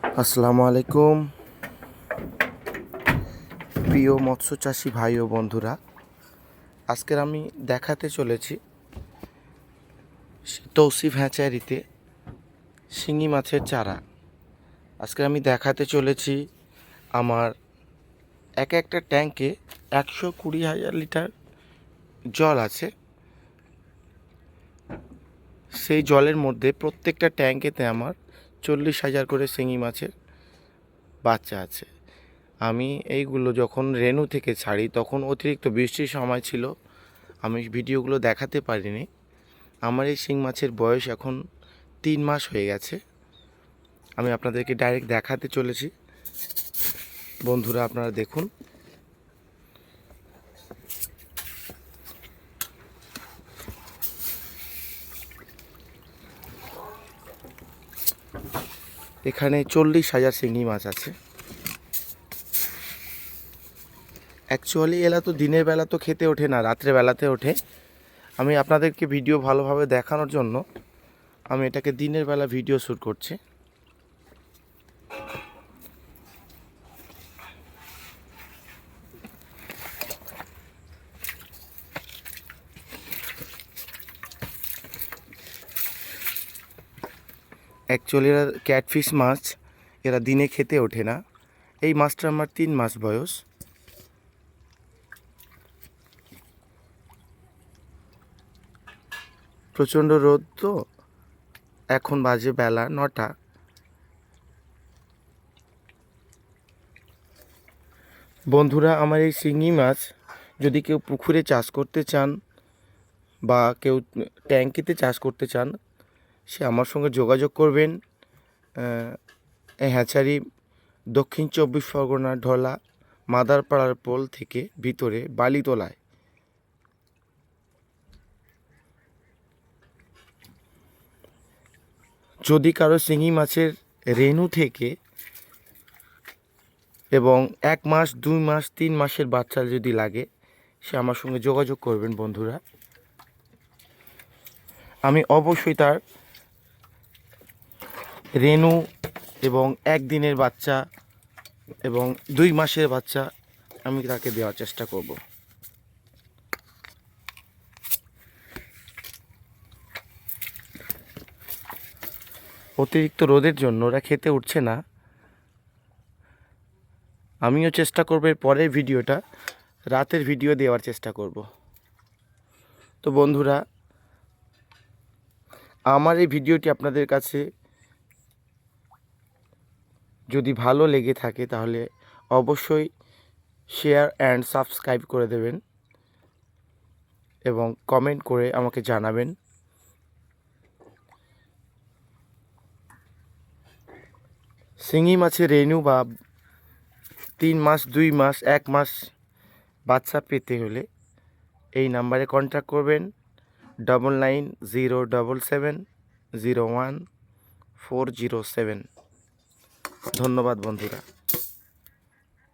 আসসালামু আলাইকুম প্রিয় মৎস্য চাষি ভাই ও বন্ধুরা। আজকের আমি দেখাতে চলেছি তৌসিফ হ্যাচারিতে শিঙি মাছের চারা। আজকে আমি দেখাতে চলেছি আমার একটা ট্যাঙ্কে 120,000 লিটার জল আছে। সেই জলের মধ্যে প্রত্যেকটা ট্যাঙ্কেতে আমার 40,000 করে শিঙি মাছের বাচ্চা আছে। আমি এইগুলো যখন রেনু থেকে ছাড়ি তখন অতিরিক্ত বৃষ্টির সময় ছিল, আমি ভিডিওগুলো দেখাতে পারিনি। আমার এই শিং মাছের বয়স এখন 3 মাস হয়ে গেছে। আমি আপনাদেরকে ডাইরেক্ট দেখাতে চলেছি। বন্ধুরা আপনারা দেখুন, এখানে 40,000 শিঙি মাছ আছে। অ্যাকচুয়ালি এরা তো দিনের বেলা তো খেতে ওঠে না, রাত্রে বেলাতে ওঠে। আমি আপনাদেরকে ভিডিও ভালোভাবে দেখানোর জন্য আমি এটাকে দিনের বেলা ভিডিও শ্যুট করছি। অ্যাকচুয়ালি এরা ক্যাটফিশ মাছ, এরা দিনে খেতে ওঠে না। এই মাছটা আমার 3 মাস বয়স। প্রচণ্ড রোদ তো, এখন বাজে বেলা 9টা। বন্ধুরা, আমার এই শিঙি মাছ যদি কেউ পুকুরে চাষ করতে চান বা কেউ ট্যাঙ্কিতে চাষ করতে চান, সে আমার সঙ্গে যোগাযোগ করবেন। এই হ্যাচারি দক্ষিণ 24 পরগনা, ঢলা মাদারপাড়ার পোল থেকে ভিতরে বালিতলায়। যদি কারো শিঙি মাছের রেনু থেকে এবং 1 মাস 2 মাস 3 মাসের বাচ্চা যদি লাগে, সে আমার সঙ্গে যোগাযোগ করবেন বন্ধুরা। আমি অবশ্যই তার রেনু এবং 1 দিনের বাচ্চা এবং 2 মাসের বাচ্চা আমি তাকে দেওয়ার চেষ্টা করব। অতিরিক্ত রোদের জন্য ওরা খেতে উঠছে না। আমিও চেষ্টা করব এর পরের ভিডিওটা রাতের ভিডিও দেওয়ার চেষ্টা করব। তো বন্ধুরা, আমার এই ভিডিওটি আপনাদের কাছে যদি ভালো লেগে থাকে তাহলে অবশ্যই শেয়ার অ্যান্ড সাবস্ক্রাইব করে দেবেন এবং কমেন্ট করে আমাকে জানাবেন। শিঙি মাছের রেনু বা 3 মাস 2 মাস 1 মাস বাচ্চা পেতে হলে এই নাম্বারে কন্ট্যাক্ট করবেন 9907701407। ধন্যবাদ বন্ধুরা।